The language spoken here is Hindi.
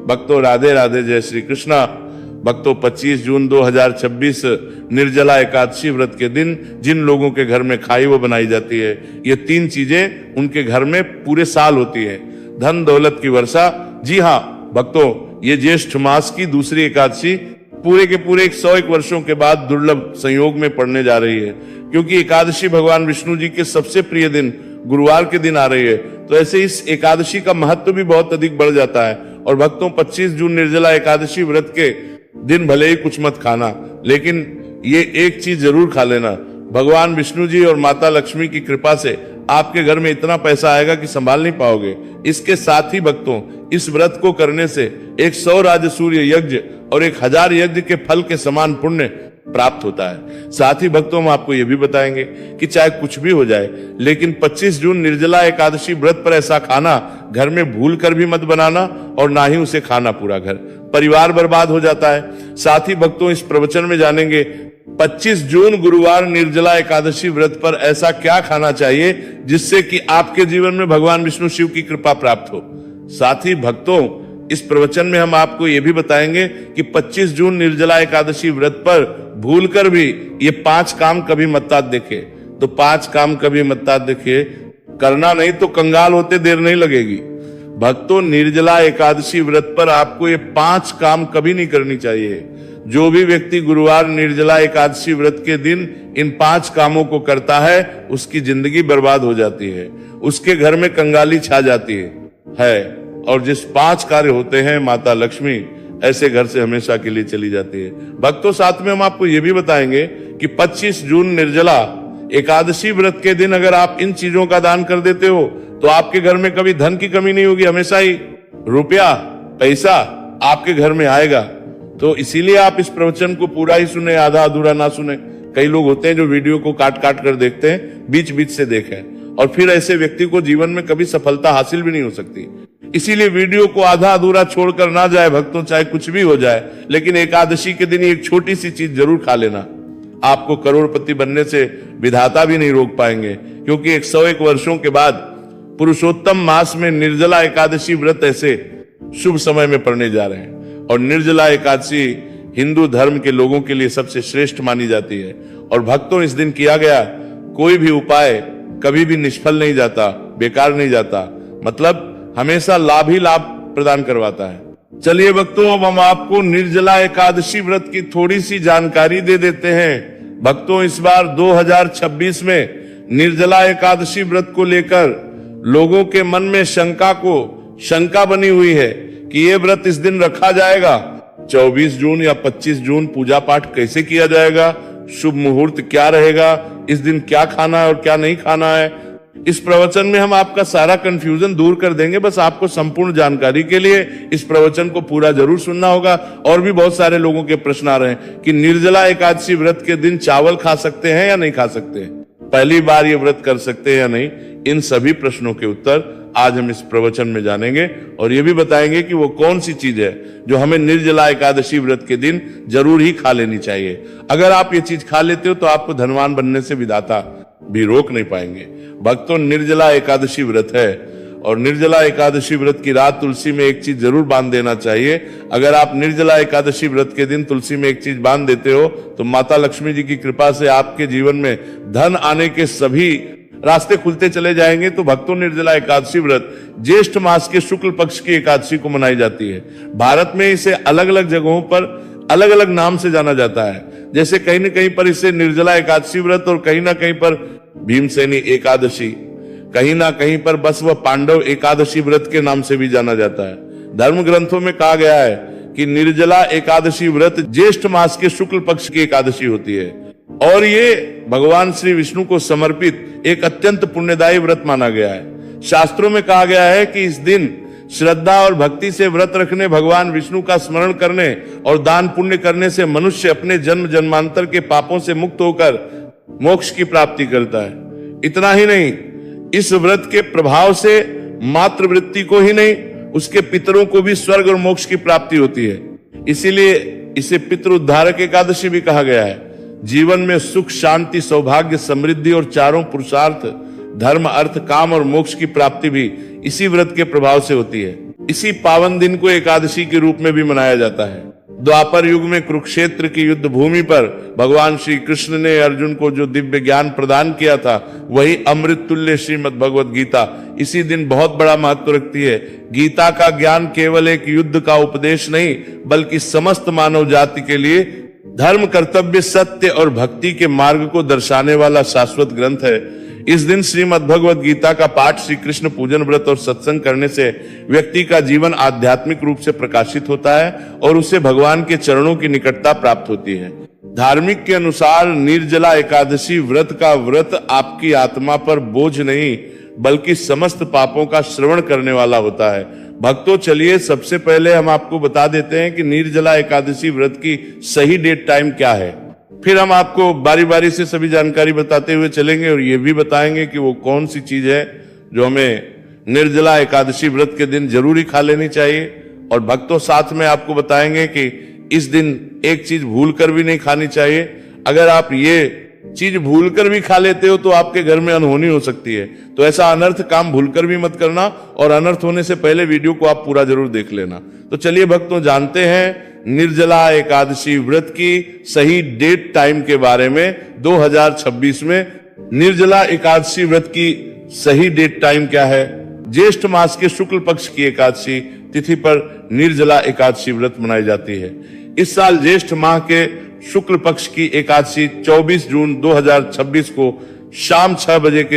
भक्तों राधे राधे, जय श्री कृष्णा। भक्तों 25 जून 2026 निर्जला एकादशी व्रत के दिन जिन लोगों के घर में खाई वो बनाई जाती है, ये 3 चीजें उनके घर में पूरे साल होती है। धन दौलत की वर्षा। जी हाँ भक्तों, ये ज्येष्ठ मास की दूसरी एकादशी पूरे के पूरे 101 वर्षों के बाद दुर्लभ संयोग में पड़ने जा रही है, क्योंकि एकादशी भगवान विष्णु जी के सबसे प्रिय दिन गुरुवार के दिन आ रही है। तो ऐसे इस एकादशी का महत्व भी बहुत अधिक बढ़ जाता है। और भक्तों 25 जून निर्जला एकादशी व्रत के दिन भले ही कुछ मत खाना, लेकिन ये एक चीज जरूर खा लेना। भगवान विष्णु जी और माता लक्ष्मी की कृपा से आपके घर में इतना पैसा आएगा कि संभाल नहीं पाओगे। इसके साथ ही भक्तों, इस व्रत को करने से 100 राजसूर्य यज्ञ और 1000 यज्ञ के फल के समान पुण्य प्राप्त होता है। साथ ही भक्तों हम आपको यह भी बताएंगे कि चाहे कुछ भी हो जाए, लेकिन 25 जून निर्जला एकादशी व्रत पर ऐसा खाना घर में भूल कर भी मत बनाना, और ना ही उसे खाना पूरा घर, परिवार बर्बाद हो जाता है। साथ ही भक्तों इस प्रवचन में जानेंगे 25 जून गुरुवार निर्जला एकादशी व्रत पर ऐसा क्या खाना चाहिए जिससे कि आपके जीवन में भगवान विष्णु शिव की कृपा प्राप्त हो। साथ ही भक्तों इस प्रवचन में हम आपको यह भी बताएंगे कि 25 जून निर्जला एकादशी व्रत पर भूलकर भी ये 5 काम कभी मत देखे। तो 5 काम कभी मत देखे, करना नहीं तो कंगाल होते देर नहीं लगेगी। भक्तों निर्जला एकादशी व्रत पर आपको ये 5 काम कभी नहीं करनी चाहिए। जो भी व्यक्ति गुरुवार निर्जला एकादशी व्रत के दिन इन 5 कामों को करता है उसकी जिंदगी बर्बाद हो जाती है, उसके घर में कंगाली छा जाती है। और जिस 5 कार्य होते हैं माता लक्ष्मी ऐसे घर से हमेशा के लिए चली जाती है। भक्तों साथ में हम आपको ये भी बताएंगे कि 25 जून निर्जला एकादशी व्रत के दिन अगर आप इन चीजों का दान कर देते हो तो आपके घर में कभी धन की कमी नहीं होगी, हमेशा ही रुपया पैसा आपके घर में आएगा। तो इसीलिए आप इस प्रवचन को पूरा ही सुने, आधा अधूरा ना सुने। कई लोग होते हैं जो वीडियो को काट काट कर देखते हैं, बीच बीच से देखें, और फिर ऐसे व्यक्ति को जीवन में कभी सफलता हासिल भी नहीं हो सकती। इसीलिए वीडियो को आधा अधूरा छोड़कर ना जाए भक्तों, चाहे कुछ भी हो जाए, लेकिन एकादशी के दिन एक छोटी सी चीज जरूर खा लेना। आपको करोड़पति बनने से विधाता भी नहीं रोक पाएंगे, क्योंकि 101 वर्षों के बाद पुरुषोत्तम मास में निर्जला एकादशी व्रत ऐसे शुभ समय में पड़ने जा रहे हैं। और निर्जला एकादशी हिंदू धर्म के लोगों के लिए सबसे श्रेष्ठ मानी जाती है। और भक्तों इस दिन किया गया कोई भी उपाय कभी भी निष्फल नहीं जाता, बेकार नहीं जाता, मतलब हमेशा लाभ ही लाभ प्रदान करवाता है। चलिए भक्तों अब हम आपको निर्जला एकादशी व्रत की थोड़ी सी जानकारी दे देते हैं। भक्तों इस बार 2026 में निर्जला एकादशी व्रत को लेकर लोगों के मन में शंका बनी हुई है कि ये व्रत इस दिन रखा जाएगा, 24 जून या 25 जून पूजा पाठ कैसे किया जाएगा, शुभ मुहूर्त क्या रहेगा, इस दिन क्या खाना है और क्या नहीं खाना है। इस प्रवचन में हम आपका सारा कंफ्यूजन दूर कर देंगे। बस आपको संपूर्ण जानकारी के लिए इस प्रवचन को पूरा जरूर सुनना होगा। और भी बहुत सारे लोगों के प्रश्न आ रहे हैं कि निर्जला एकादशी व्रत के दिन चावल खा सकते हैं या नहीं खा सकते हैं, पहली बार ये व्रत कर सकते हैं या नहीं। इन सभी प्रश्नों के उत्तर आज हम इस प्रवचन में जानेंगे, और ये भी बताएंगे कि वो कौन सी चीज है जो हमें निर्जला एकादशी व्रत के दिन जरूर ही खा लेनी चाहिए। अगर आप ये चीज खा लेते हो तो आपको धनवान बनने से विधाता भी रोक नहीं पाएंगे। भक्तों निर्जला एकादशी व्रत है, और निर्जला एकादशी व्रत की रात तुलसी में एक चीज जरूर बांध देना चाहिए। अगर आप निर्जला एकादशी व्रत के दिन तुलसी में एक चीज बांध देते हो तो माता लक्ष्मी जी की कृपा से आपके जीवन में धन आने के सभी रास्ते खुलते चले जाएंगे। तो भक्तों निर्जला एकादशी व्रत ज्येष्ठ मास के शुक्ल पक्ष की एकादशी को मनाई जाती है। भारत में इसे अलग अलग जगहों पर अलग अलग नाम से जाना जाता है। जैसे कहीं न कहीं पर इसे निर्जला एकादशी व्रत, और कहीं ना कहीं पर भीमसेनी एकादशी, कहीं ना कहीं पर बस वह पांडव एकादशी व्रत के नाम से भी जाना जाता है। धर्म ग्रंथों में कहा गया है कि निर्जला एकादशी व्रत ज्येष्ठ मास के शुक्ल पक्ष की एकादशी होती है, और ये भगवान श्री विष्णु को समर्पित एक अत्यंत पुण्यदायी व्रत माना गया है। शास्त्रों में कहा गया है कि इस दिन श्रद्धा और भक्ति से व्रत रखने, भगवान विष्णु का स्मरण करने और दान पुण्य करने से मनुष्य अपने जन्म जन्मांतर के पापों से मुक्त होकर मोक्ष की प्राप्ति करता है। इतना ही नहीं, इस व्रत के प्रभाव से मातृवृत्ति को ही नहीं, उसके पितरों को भी स्वर्ग और मोक्ष की प्राप्ति होती है। इसीलिए इसे पितृ उद्धारक एकादशी भी कहा गया है। जीवन में सुख, शांति, सौभाग्य, समृद्धि और चारों पुरुषार्थ धर्म, अर्थ, काम और मोक्ष की प्राप्ति भी इसी व्रत के प्रभाव से होती है। इसी पावन दिन को एकादशी के रूप में भी मनाया जाता है। द्वापर युग में कुरुक्षेत्र की युद्ध भूमि पर भगवान श्री कृष्ण ने अर्जुन को जो दिव्य ज्ञान प्रदान किया था, वही अमृत तुल्य श्रीमद् भगवद गीता इसी दिन बहुत बड़ा महत्व रखती है। गीता का ज्ञान केवल एक युद्ध का उपदेश नहीं, बल्कि समस्त मानव जाति के लिए धर्म, कर्तव्य, सत्य और भक्ति के मार्ग को दर्शाने वाला शाश्वत ग्रंथ है। इस दिन श्रीमद् भगवद गीता का पाठ, श्री कृष्ण पूजन, व्रत और सत्संग करने से व्यक्ति का जीवन आध्यात्मिक रूप से प्रकाशित होता है और उसे भगवान के चरणों की निकटता प्राप्त होती है। धार्मिक के अनुसार निर्जला एकादशी व्रत का व्रत आपकी आत्मा पर बोझ नहीं, बल्कि समस्त पापों का श्रवण करने वाला होता है। भक्तों, चलिए सबसे पहले हम आपको बता देते हैं कि निर्जला एकादशी व्रत की सही डेट टाइम क्या है। फिर हम आपको बारी बारी से सभी जानकारी बताते हुए चलेंगे और ये भी बताएंगे कि वो कौन सी चीज है जो हमें निर्जला एकादशी व्रत के दिन जरूरी खा लेनी चाहिए। और भक्तों, साथ में आपको बताएंगे कि इस दिन एक चीज भूलकर भी नहीं खानी चाहिए। अगर आप ये चीज भूलकर भी खा लेते हो तो आपके घर में अनहोनी हो सकती है। तो ऐसा अनर्थ काम भूलकर भी मत करना, और अनर्थ होने से पहले वीडियो को आप पूरा जरूर देख लेना। तो चलिए भक्तों, जानते हैं निर्जला एकादशी व्रत की सही डेट टाइम के बारे में। 2026 में निर्जला एकादशी व्रत की सही डेट टाइम क्या है? ज्येष्ठ मास के शुक्ल पक्ष की एकादशी तिथि पर निर्जला एकादशी व्रत मनाई जाती है। इस साल ज्येष्ठ माह के शुक्ल पक्ष की एकादशी 24 जून 2026 को शाम 6 बजे के